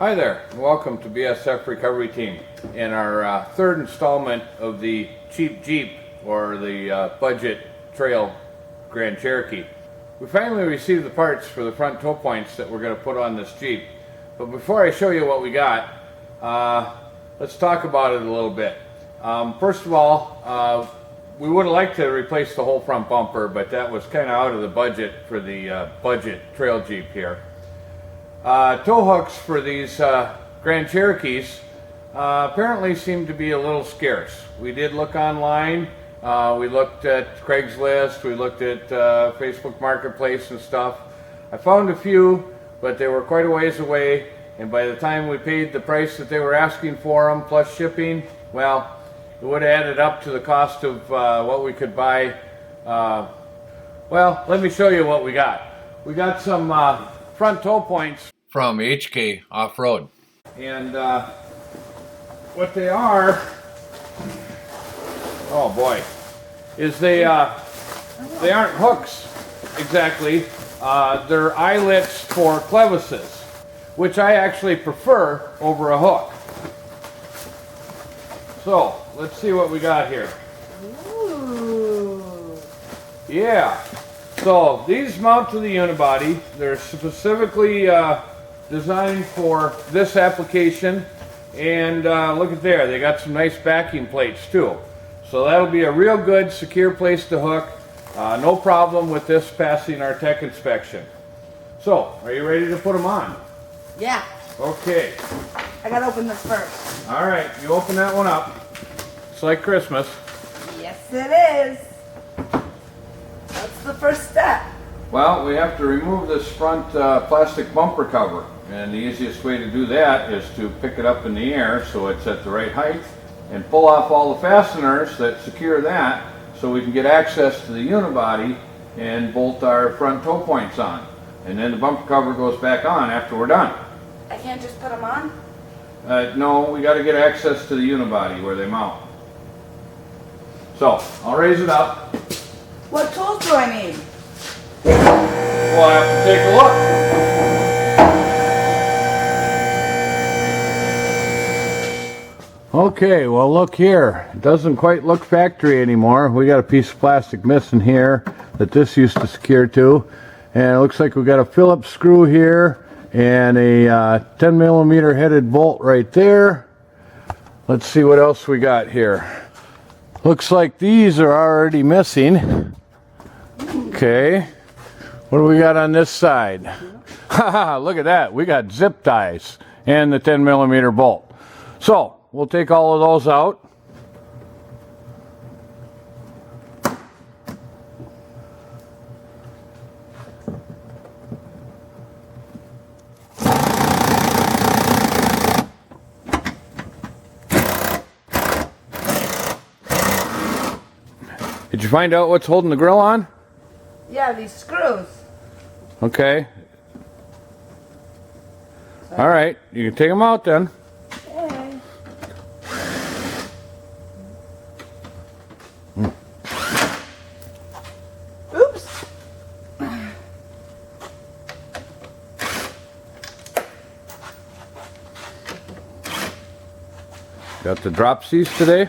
Hi there, and welcome to BSF Recovery Team and our third installment of the CHEEP Jeep, or the budget trail Grand Cherokee. We finally received the parts for the front toe points that we're going to put on this Jeep. But before I show you what we got, let's talk about it a little bit. First of all, we would have liked to replace the whole front bumper, but that was kind of out of the budget for the budget trail Jeep here. Tow hooks for these Grand Cherokees apparently seem to be a little scarce. We did look online, we looked at Craigslist, we looked at Facebook Marketplace and stuff. I found a few, but they were quite a ways away, and by the time we paid the price that they were asking for them, plus shipping, well, it would have added up to the cost of what we could buy. Well, let me show you what we got. We got some front toe points from HK Off-Road, and what they are, oh boy, is they aren't hooks exactly. They're eyelets for clevises, which I actually prefer over a hook. So let's see what we got here. Ooh. Yeah. So these mount to the unibody. They're specifically designed for this application, and look at there, they got some nice backing plates too. So that'll be a real good secure place to hook. No problem with this passing our tech inspection. So, are you ready to put them on? Yeah. Okay. I gotta open this first. All right, you open that one up. It's like Christmas. Yes, it is. What's the first step? Well, we have to remove this front plastic bumper cover, and the easiest way to do that is to pick it up in the air so it's at the right height and pull off all the fasteners that secure that so we can get access to the unibody and bolt our front toe points on. And then the bumper cover goes back on after we're done. I can't just put them on? No, we got to get access to the unibody where they mount. So, I'll raise it up. What tools do I need? We'll have to take a look. Okay, well look here. It doesn't quite look factory anymore. We got a piece of plastic missing here that this used to secure to. And it looks like we got a Phillips screw here and a 10 millimeter headed bolt right there. Let's see what else we got here. Looks like these are already missing. Okay. What do we got on this side? Haha, look at that. We got zip ties and the 10 millimeter bolt. So, we'll take all of those out. Did you find out what's holding the grill on? Yeah, these screws. Okay. All right, you can take them out then. Okay. Oops. Got the drop C's today?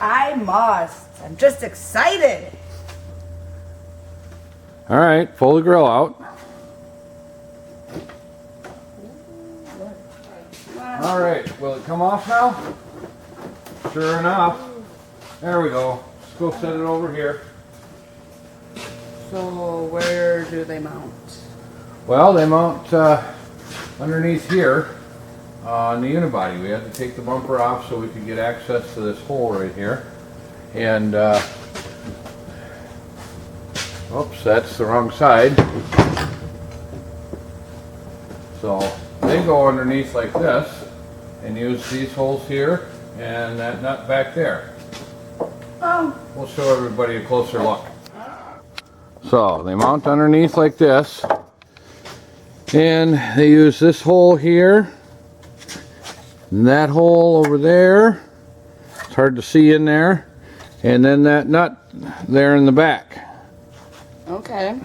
I must. I'm just excited. All right, pull the grill out. All right, will it come off now? Sure enough. There we go. Let's go set it over here. So where do they mount? Well, they mount underneath here on the unibody. We had to take the bumper off so we could get access to this hole right here. And, oops, that's the wrong side. So they go underneath like this and use these holes here and that nut back there. Oh. We'll show everybody a closer look. So they mount underneath like this, and they use this hole here and that hole over there. It's hard to see in there. And then that nut there in the back. Okay.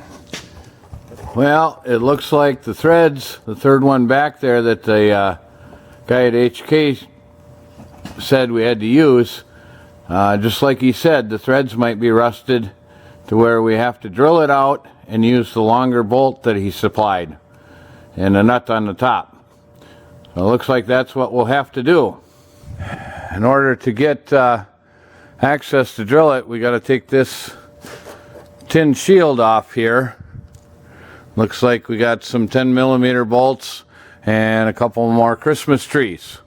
Well, it looks like the threads, the third one back there that they guy at HK said we had to use. Just like he said, the threads might be rusted to where we have to drill it out and use the longer bolt that he supplied and a nut on the top. So it looks like that's what we'll have to do. In order to get access to drill it, we got to take this tin shield off here. Looks like we got some 10mm bolts and a couple more Christmas trees.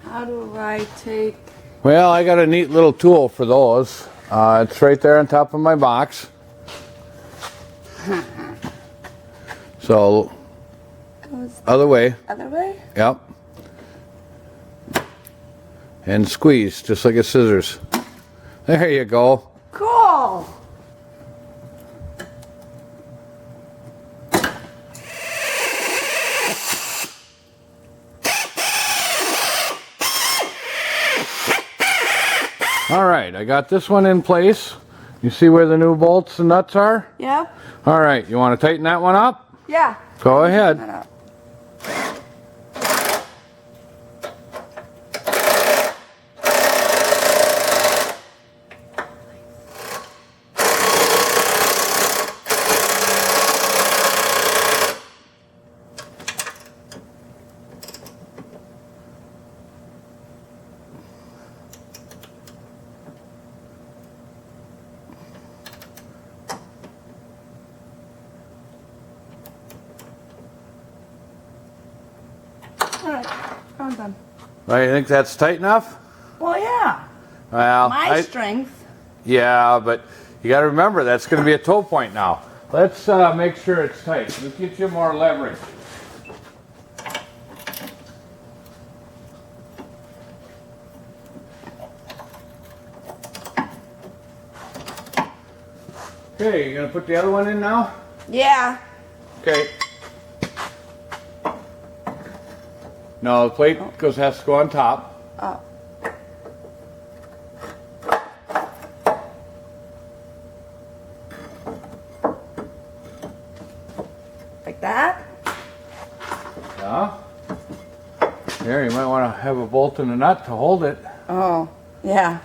How do I take? Well, I got a neat little tool for those. It's right there on top of my box. So, other way. Other way? Yep. And squeeze, just like a scissors. There you go. Cool. All right, I got this one in place. You see where the new bolts and nuts are? Yep. All right, you want to tighten that one up? Yeah. Go ahead. Alright, I'm done. Well, you think that's tight enough? Well, yeah. Well, My strength. yeah, but you got to remember that's going to be a toe point now. Let's make sure it's tight. Let's get you more leverage. Okay, you going to put the other one in now? Yeah. Okay. No, the plate has to go on top. Oh. Like that? Yeah. Here, you might want to have a bolt and a nut to hold it. Oh, yeah.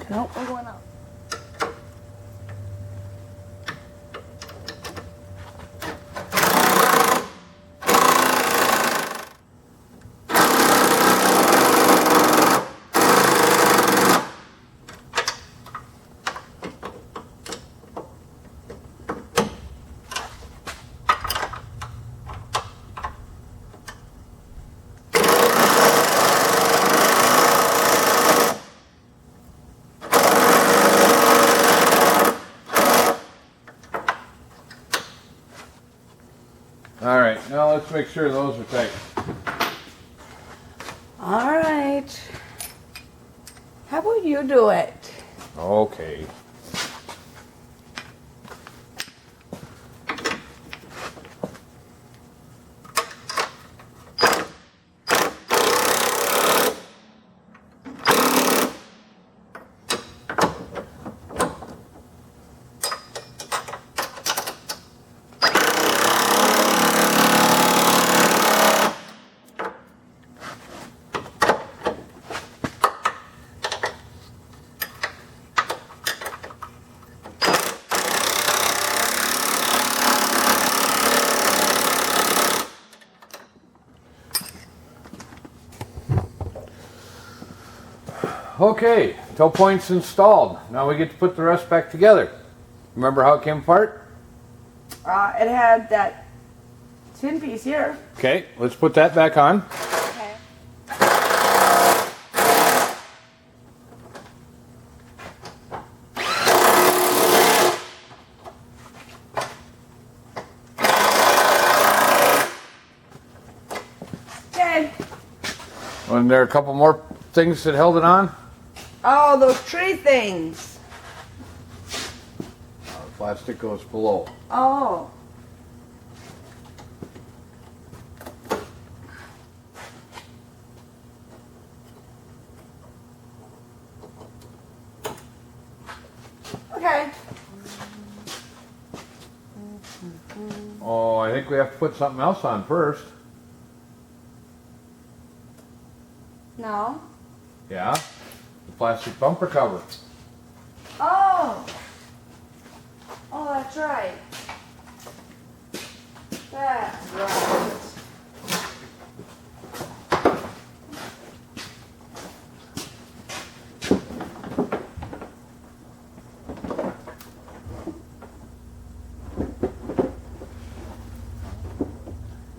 Nope, we're going up. All right, now let's make sure those are tight. All right. How about you do it? Okay. Okay, toe points installed. Now we get to put the rest back together. Remember how it came apart? It had that tin piece here. Okay, let's put that back on. Okay. Okay. And there are a couple more things that held it on. Oh, those tree things. The plastic goes below. Oh. Okay. Oh, I think we have to put something else on first. No. Yeah, the plastic bumper cover. Oh. Oh, that's right. That's right.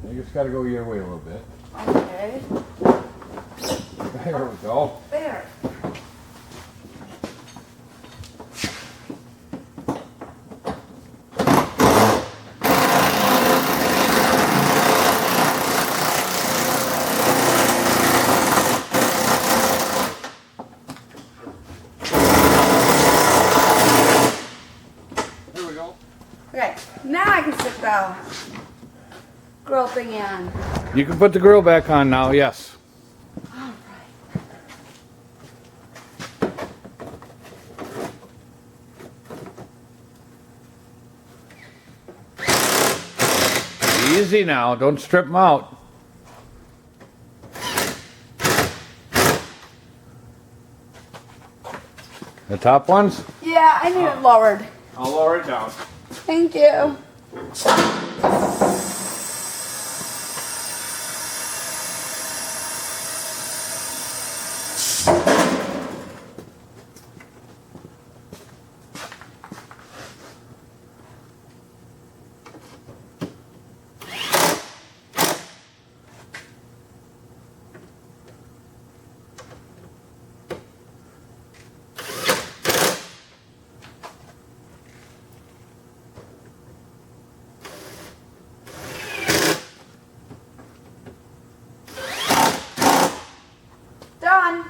You just got to go your way a little bit. Okay. There we go. There. There we go. Okay, now I can stick the grill thing in. You can put the grill back on now, yes. All right. Easy now, don't strip them out. The top ones? Yeah, I need it lowered. I'll lower it down. Thank you. Done.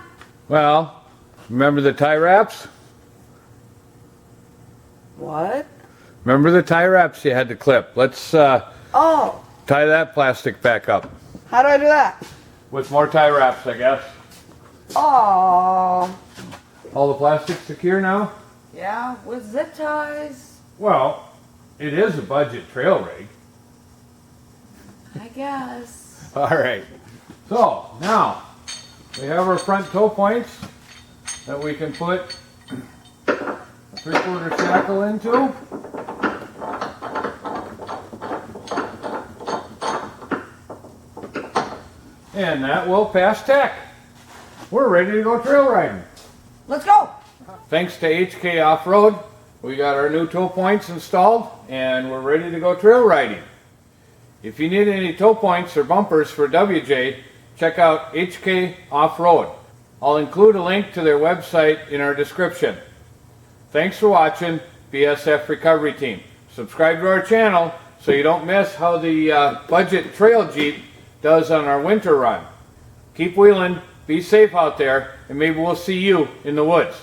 Well, remember the tie wraps? What? Remember the tie wraps you had to clip? Let's Oh, tie that plastic back up. how do I do that? With more tie wraps, I guess. Oh, All the plastic secure now? yeah, with zip ties, Well, it is a budget trail rig. I guess. All right. So, now, we have our front toe points that we can put a 3/4 shackle into. And that will pass tech. We're ready to go trail riding. Let's go. Thanks to HK Off-Road, we got our new toe points installed and we're ready to go trail riding. If you need any toe points or bumpers for WJ, check out HK Off-Road. I'll include a link to their website in our description. Thanks for watching, BSF Recovery Team. Subscribe to our channel so you don't miss how the budget trail Jeep does on our winter run. Keep wheeling, be safe out there, and maybe we'll see you in the woods.